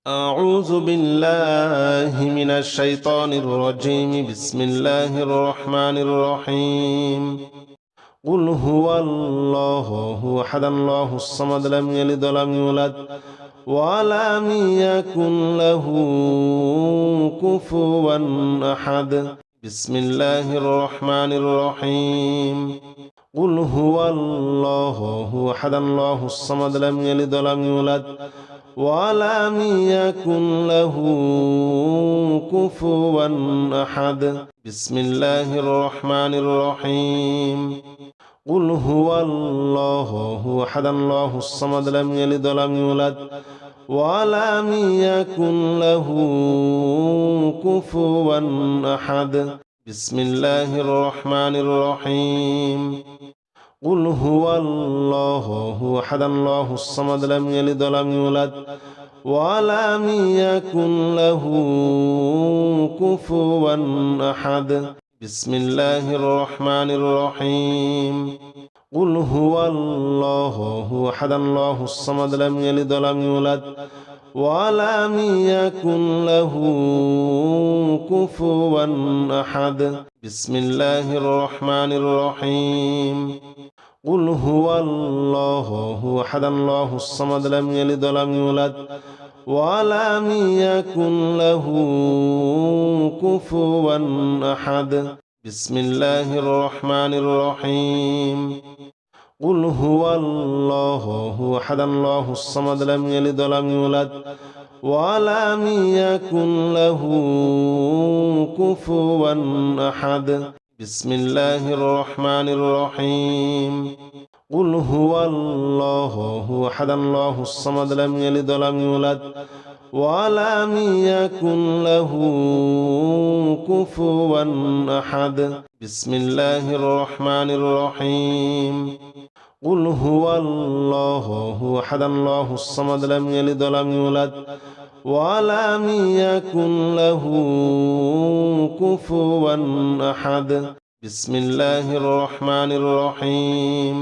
أعوذ بالله من الشيطان الرجيم. بسم الله الرحمن الرحيم. قل هو الله أحد الله الصمد لم يلد ولم يولد ولم يكن له كفوا أحد. بسم الله الرحمن الرحيم. قل هو الله أحد الله الصمد لم يلد ولم يولد ولم يكن له كفوا أحد. بسم الله الرحمن الرحيم. قل هو الله أحد الله الصمد لم يلد ولم يولد ولم يكن له كفوا أحد. بسم الله الرحمن الرحيم. قل هو الله أحد الله الصمد لم يلد ولم يولد ولم يكن له كفوا أحد. بسم الله الرحمن الرحيم. قل هو الله أحد الله الصمد لم يلد ولم يولد ولم يكن له كفوا أحد. بسم الله الرحمن الرحيم. قل هو الله أحد الله الصمد لم يلد ولم يولد ولم يكن له كفوا أحد. بسم الله الرحمن الرحيم. قل هو الله أحد الله الصمد لم يلد ولم يولد ولم يكن له كفوا أحد. بسم الله الرحمن الرحيم. قل هو الله أحد الله الصمد لم يلد ولم يولد ولم يكن له كفوا أحد. بسم الله الرحمن الرحيم. قل هو الله أحد الله الصمد لم يلد ولم يولد ولم يكن له كفوا أحد. بسم الله الرحمن الرحيم.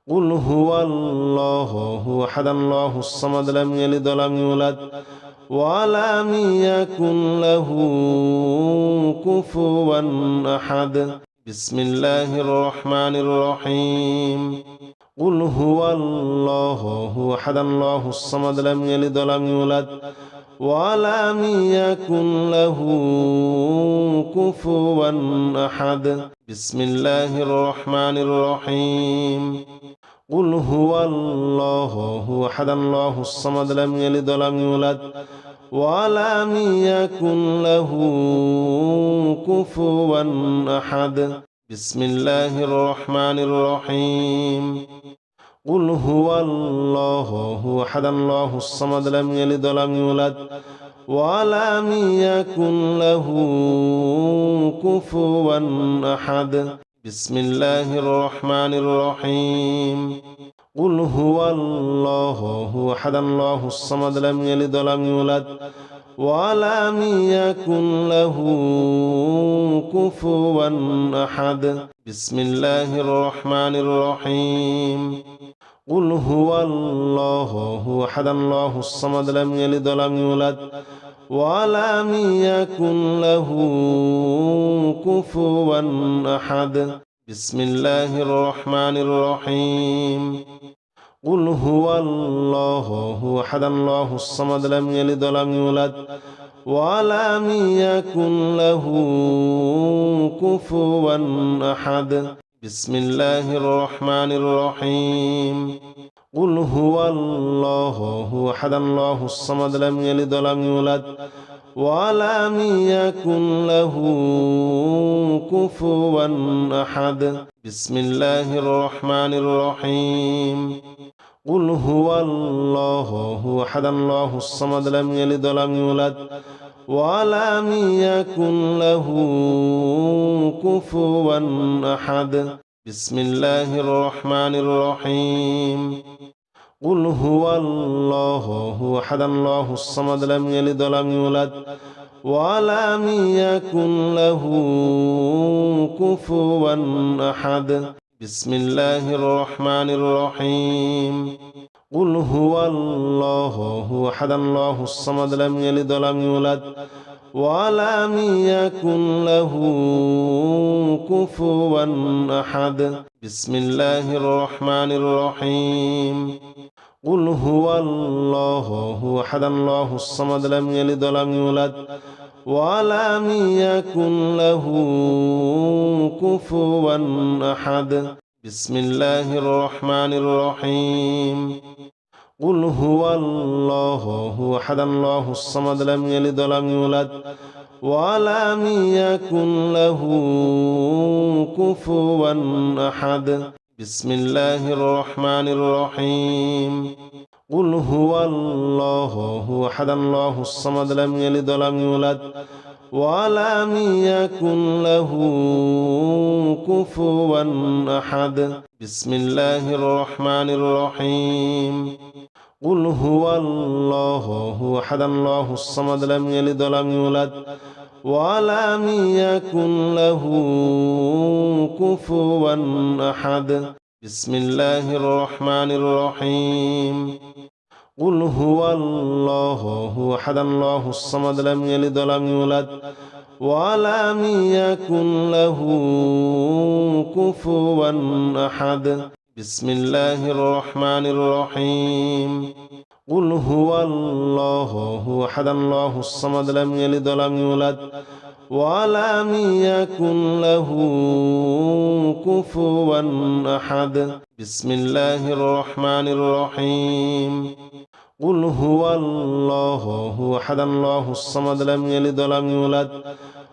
قل هو الله أحد الله الصمد لم يلد ولم يولد ولم يكن له كفوا أحد. بسم الله الرحمن الرحيم. قل هو الله أحد الله الصمد لم يلد ولم يولد ولم يكن له كفوا أحد. بسم الله الرحمن الرحيم. قل هو الله أحد الله الصمد لم يلد ولم يولد ولم يكن له كفوا أحد. بسم الله الرحمن الرحيم. قل هو الله أحد الله الصمد لم يلد ولم يولد ولم يكن له كفوا أحد. بسم الله الرحمن الرحيم. قل هو الله أحد الله الصمد لم يلد ولم يولد ولم يكن له كفوا أحد. بسم الله الرحمن الرحيم. قل هو الله أحد الله الصمد لم يلد ولم يولد ولم يكن له كفوا أحد. بسم الله الرحمن الرحيم. قل هو الله أحد الله الصمد لم يلد ولم يولد ولم يكن له كفوا أحد. بسم الله الرحمن الرحيم. قل هو الله أحد الله الصمد لم يلد ولم يولد ولم يكن له كفوا أحد. بسم الله الرحمن الرحيم. قل هو الله أحد الله الصمد لم يلد ولم يولد ولم يكن له كفوا أحد. بسم الله الرحمن الرحيم. قل هو الله أحد الله الصمد لم يلد ولم يولد ولم يكن له كفوا أحد. بسم الله الرحمن الرحيم. قل هو الله أحد الله الصمد لم يلد ولم يولد ولم يكن له كفوا أحد بسم الله الرحمن الرحيم قل هو الله أحد الله الصمد لم يلد ولم يولد ولم يكن له كفوا أحد بسم الله الرحمن الرحيم قل هو الله أحد الله الصمد لم يلد ولم يولد ولم يكن له كفوا أحد بسم الله الرحمن الرحيم قل هو الله أحد الله الصمد لم يلد ولم يولد ولم يكن له كفوا أحد بسم الله الرحمن الرحيم قل هو الله أحد الله الصمد لم يلد ولم يولد ولم يكن له كفوا أحد بسم الله الرحمن الرحيم قل هو الله أحد الله الصمد لم يلد ولم يولد ولم يكن له كفوا أحد بسم الله الرحمن الرحيم قل هو الله أحد الله الصمد لم يلد ولم يولد ولم يكن له كفوا أحد بسم الله الرحمن الرحيم قل هو الله أحد الله الصمد لم يلد ولم يولد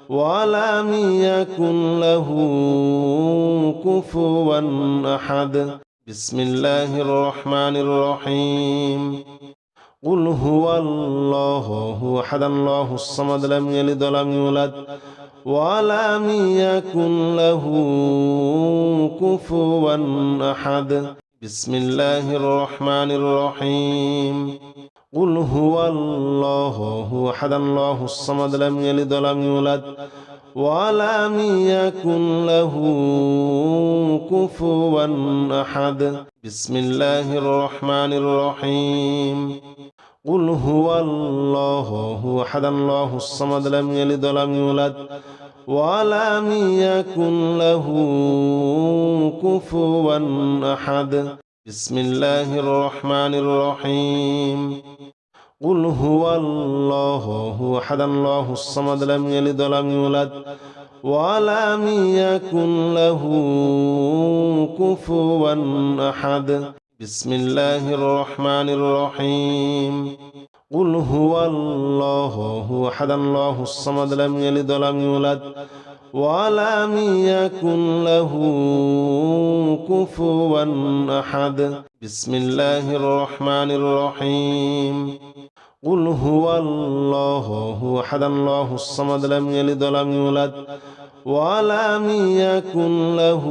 ولم يكن له كفوا أحد بسم الله الرحمن الرحيم قل هو الله أحد الله الصمد لم يلد ولم يولد ولم يكن له كفوا أحد بسم الله الرحمن الرحيم قل هو الله أحد الله الصمد لم يلد ولم يولد ولم يكن له كفوا أحد بسم الله الرحمن الرحيم قل هو الله أحد الله الصمد لم يلد ولم يولد ولم يكن له كفوا أحد بسم الله الرحمن الرحيم قل هو الله أحد الله الصمد لم يلد ولم يولد ولم يكن له كفوا أحد بسم الله الرحمن الرحيم قل هو الله أحد الله الصمد لم يلد ولم يولد ولم يكن له كفوا أحد بسم الله الرحمن الرحيم قل هو الله أحد الله الصمد لم يلد ولم يولد ولم يكن له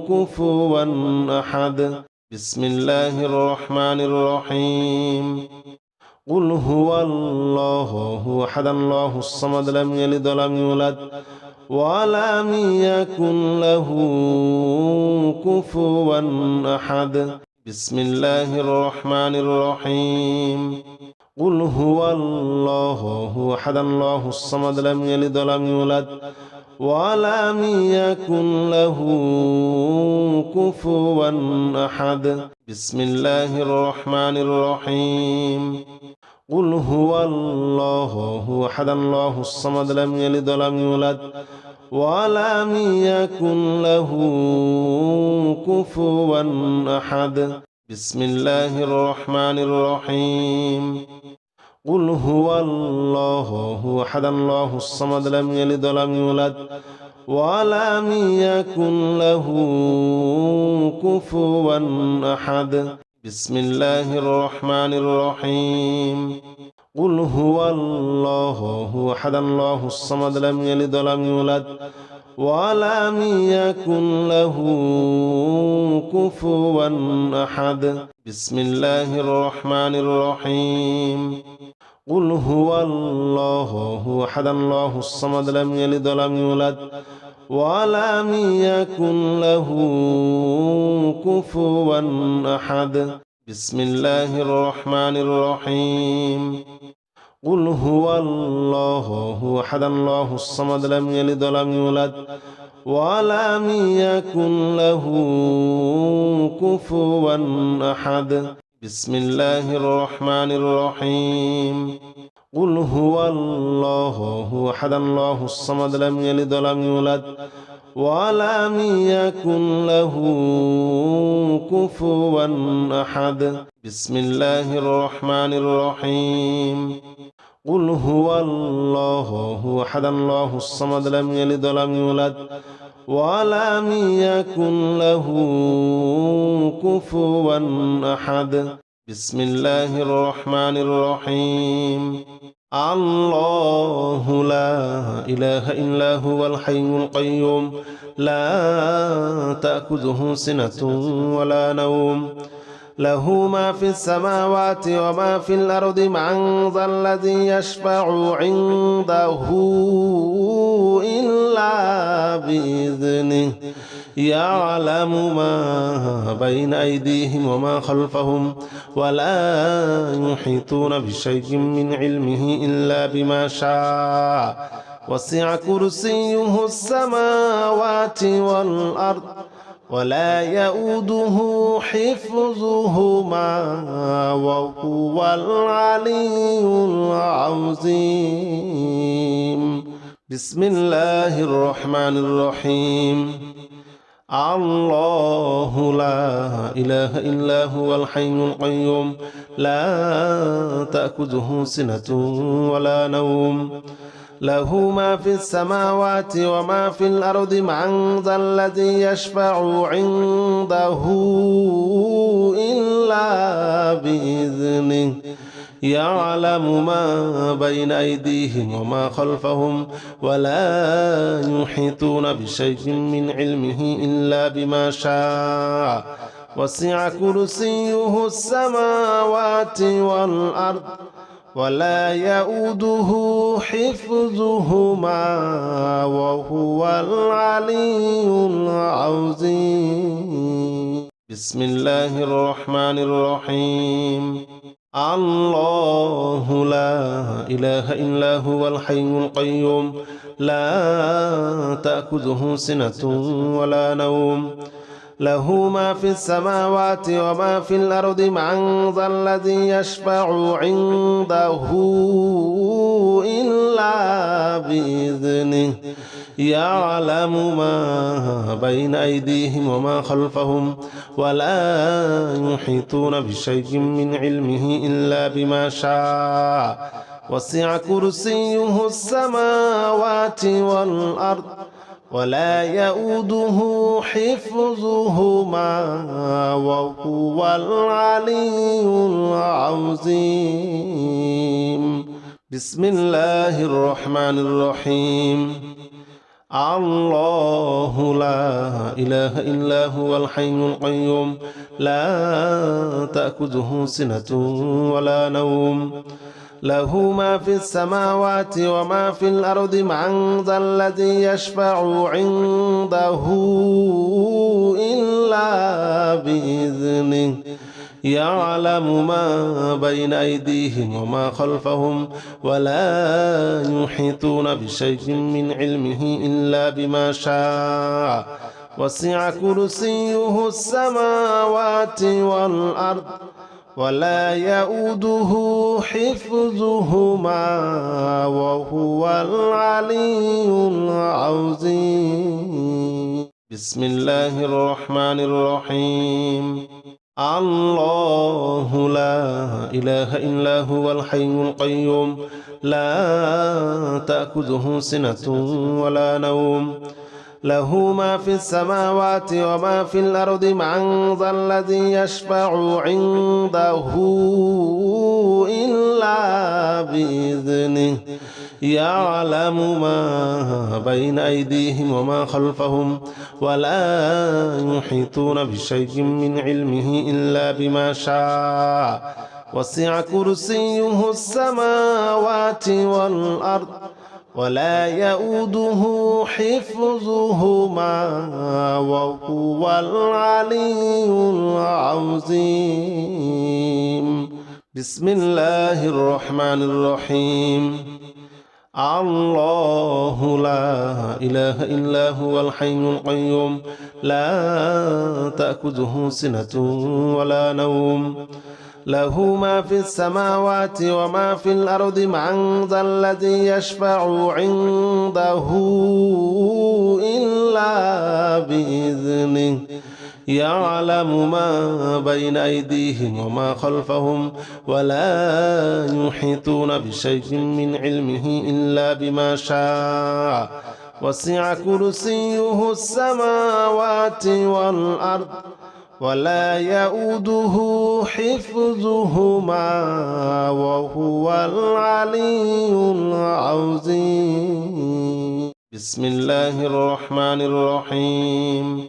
كفوا أحد بسم الله الرحمن الرحيم قل هو الله أحد الله الصمد لم يلد ولم يولد ولم يكن له كفوا أحد بسم الله الرحمن الرحيم قل هو الله أحد الله الصمد لم يلد ولم يولد ولم يكن له كفوا أحد بسم الله الرحمن الرحيم قل هو الله أحد الله الصمد لم يلد ولم يولد ولم يكن له كفوا أحد بسم الله الرحمن الرحيم قل هو الله أحد الله الصمد لم يلد ولم يولد ولم يكن له كفوا أحد بسم الله الرحمن الرحيم قل هو الله أحد الله الصمد لم يلد ولم يولد ولم يكن له كفوا أحد بسم الله الرحمن الرحيم قل هو الله أحد الله الصمد لم يلد ولم يولد ولم يكن له كفوا أحد بسم الله الرحمن الرحيم قل هو الله أحد الله الصمد لم يلد ولم يولد ولم يكن له كفوا أحد بسم الله الرحمن الرحيم قل هو الله أحد الله الصمد لم يلد ولم يولد ولم يكن له كفوا أحد بسم الله الرحمن الرحيم قل هو الله أحد الله الصمد لم يلد ولم يولد ولم يكن له كفوا أحد بسم الله الرحمن الرحيم الله لا إله إلا هو الحي القيوم لا تأخذه سنة ولا نوم له ما في السماوات وما في الأرض من ذا الذي يشفع عنده إلا بإذنه يعلم ما بين أيديهم وما خلفهم ولا يحيطون بشيء من علمه إلا بما شاء وسع كرسيه السماوات والأرض ولا يؤوده حفظهما وهو العلي العظيم بسم الله الرحمن الرحيم الله لا إله إلا هو الحي القيوم لا تأخذه سنة ولا نوم له ما في السماوات وما في الأرض من ذا الذي يشفع عنده إلا بإذنه يعلم ما بين أيديهم وما خلفهم ولا يحيطون بشيء من علمه إلا بما شاء وسع كرسيه السماوات والأرض ولا يؤوده حفظهما وهو العلي العظيم بسم الله الرحمن الرحيم الله لا إله إلا هو الحي القيوم لا تأخذه سنة ولا نوم له ما في السماوات وما في الأرض من ذا الذي يشفع عنده إلا بإذنه يعلم ما بين أيديهم وما خلفهم ولا يحيطون بشيء من علمه إلا بما شاء وسع كرسيه السماوات والأرض ولا يؤوده حفظهما وهو العلي العظيم بسم الله الرحمن الرحيم الله لا إله إلا هو الحي القيوم لا تأخذه سنة ولا نوم له ما في السماوات وما في الأرض من ذا الذي يشفع عنده إلا بإذنه يعلم ما بين أيديهم وما خلفهم ولا يحيطون بشيء من علمه إلا بما شاء وسع كرسيه السماوات والأرض ولا يؤوده حفظهما وهو العلي العظيم بسم الله الرحمن الرحيم الله لا إله إلا هو الحي القيوم لا تأخذه سنة ولا نوم له ما في السماوات وما في الأرض من ذا الذي يشفع عنده إلا بإذنه يعلم ما بين أيديهم وما خلفهم ولا يحيطون بشيء من علمه إلا بما شاء وسع كرسيه السماوات والأرض ولا يؤوده حفظهما وهو العلي العظيم بسم الله الرحمن الرحيم الله لا إله إلا هو الحي القيوم لا تأخذه سنة ولا نوم له ما في السماوات وما في الأرض من ذا الذي يشفع عنده إلا بإذنه يعلم ما بين أيديهم وما خلفهم ولا يحيطون بشيء من علمه إلا بما شاء وسع كرسيه السماوات والأرض ولا يؤوده حفظهما وهو العلي العظيم بسم الله الرحمن الرحيم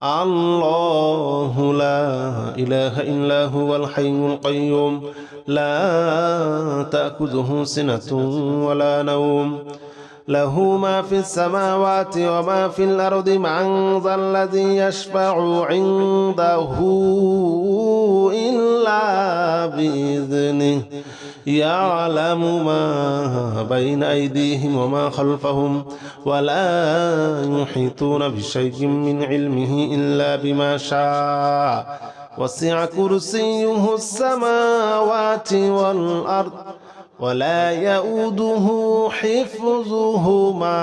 الله لا إله إلا هو الحي القيوم لا تأخذه سنة ولا نوم له ما في السماوات وما في الأرض من ذا الذي يشفع عنده إلا بإذنه يعلم ما بين أيديهم وما خلفهم ولا يحيطون بشيء من علمه إلا بما شاء وسع كرسيه السماوات والأرض ولا يؤوده حفظهما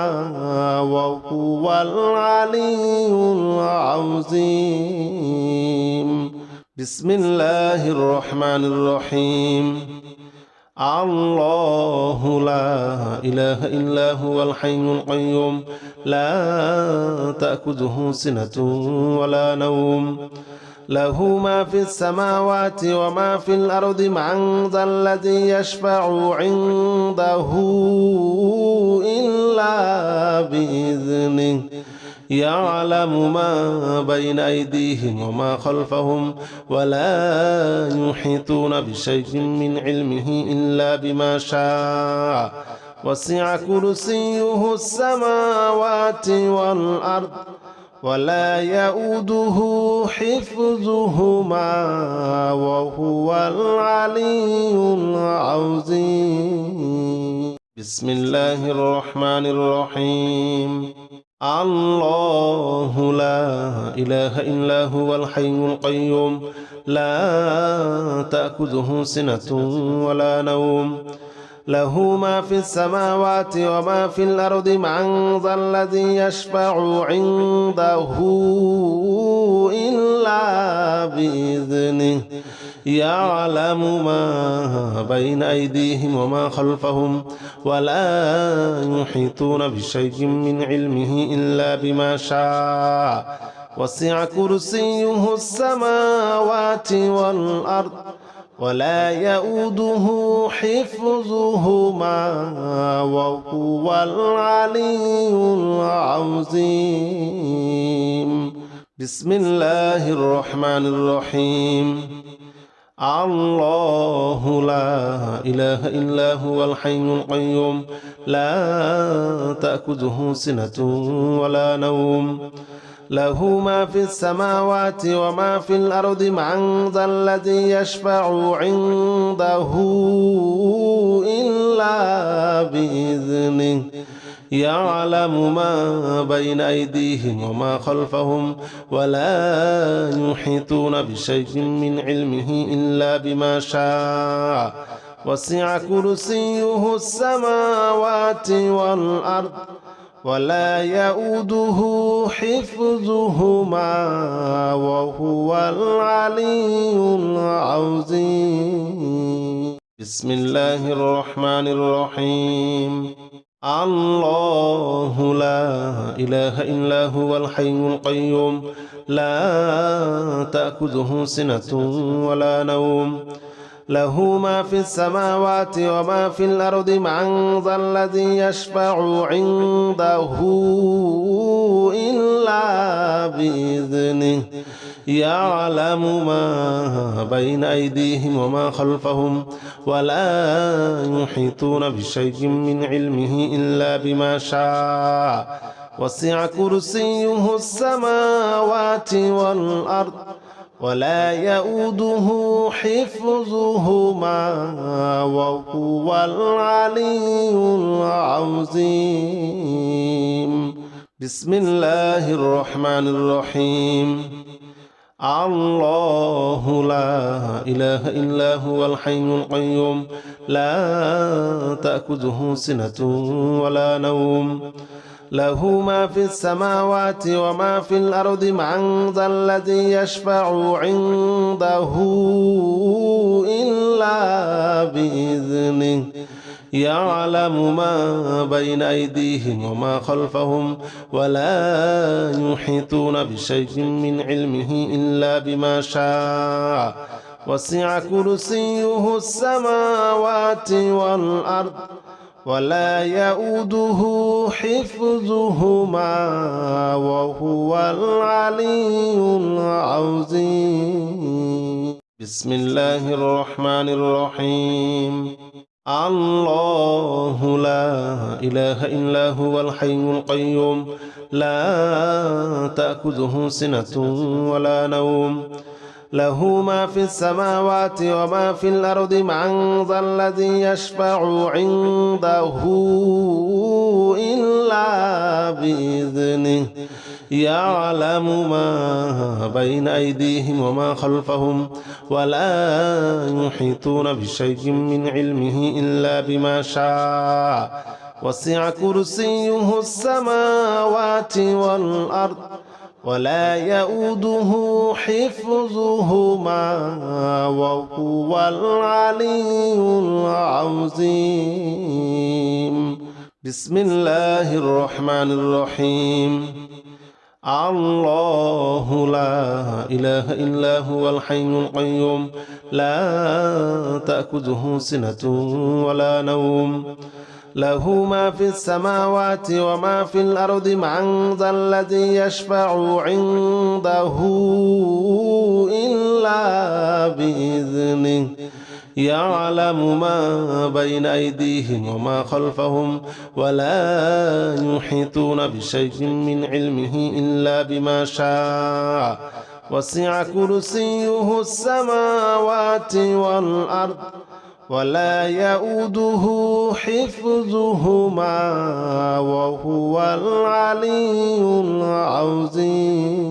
وهو العلي العظيم بسم الله الرحمن الرحيم الله لا إله إلا هو الحي القيوم لا تأخذه سنة ولا نوم له ما في السماوات وما في الأرض من ذا الذي يشفع عنده إلا بإذنه يعلم ما بين أيديهم وما خلفهم ولا يحيطون بشيء من علمه إلا بما شاء وسع كرسيه السماوات والأرض ولا يؤوده حفظهما وهو العلي العظيم بسم الله الرحمن الرحيم الله لا إله إلا هو الحي القيوم لا تأخذه سنة ولا نوم له ما في السماوات وما في الأرض من ذا الذي يشفع عنده إلا بإذنه يعلم ما بين أيديهم وما خلفهم ولا يحيطون بشيء من علمه إلا بما شاء وسع كرسيه السماوات والأرض ولا يؤوده حفظهما وهو العلي العظيم بسم الله الرحمن الرحيم الله لا إله إلا هو الحي القيوم لا تأخذه سنة ولا نوم له ما في السماوات وما في الأرض من ذا الذي يشفع عنده إلا بإذنه يعلم ما بين أيديهم وما خلفهم ولا يحيطون بشيء من علمه إلا بما شاء وسع كرسيه السماوات والأرض ولا يؤوده حفظهما وهو العلي العظيم بسم الله الرحمن الرحيم الله لا إله إلا هو الحي القيوم لا تأخذه سنة ولا نوم له ما في السماوات وما في الأرض من ذا الذي يشفع عنده إلا بإذنه يعلم ما بين أيديهم وما خلفهم ولا يحيطون بشيء من علمه إلا بما شاء وسع كرسيه السماوات والأرض ولا يؤوده حفظهما وهو العلي العظيم. بسم الله الرحمن الرحيم. الله لا إله إلا هو الحي القيوم لا تأخذه سنة ولا نوم له ما في السماوات وما في الأرض من ذا الذي يشفع عنده إلا بإذنه يعلم ما بين أيديهم وما خلفهم ولا يحيطون بشيء من علمه إلا بما شاء وسع كرسيه السماوات والأرض ولا يؤوده حفظهما وهو العلي العظيم. بسم الله الرحمن الرحيم. الله لا إله إلا هو الحي القيوم لا تأخذه سنة ولا نوم له ما في السماوات وما في الأرض من ذا الذي يشفع عنده إلا بإذنه يعلم ما بين أيديهم وما خلفهم ولا يحيطون بشيء من علمه إلا بما شاء وسع كرسيه السماوات والأرض ولا يؤوده حفظهما وهو العلي العظيم. بسم الله الرحمن الرحيم. الله لا إله إلا هو الحي القيوم لا تأخذه سنة ولا نوم له ما في السماوات وما في الأرض من ذا الذي يشفع عنده إلا بإذنه يعلم ما بين أيديهم وما خلفهم ولا يحيطون بشيء من علمه إلا بما شاء وسع كرسيه السماوات والأرض ولا يؤوده حفظهما وهو العلي العظيم.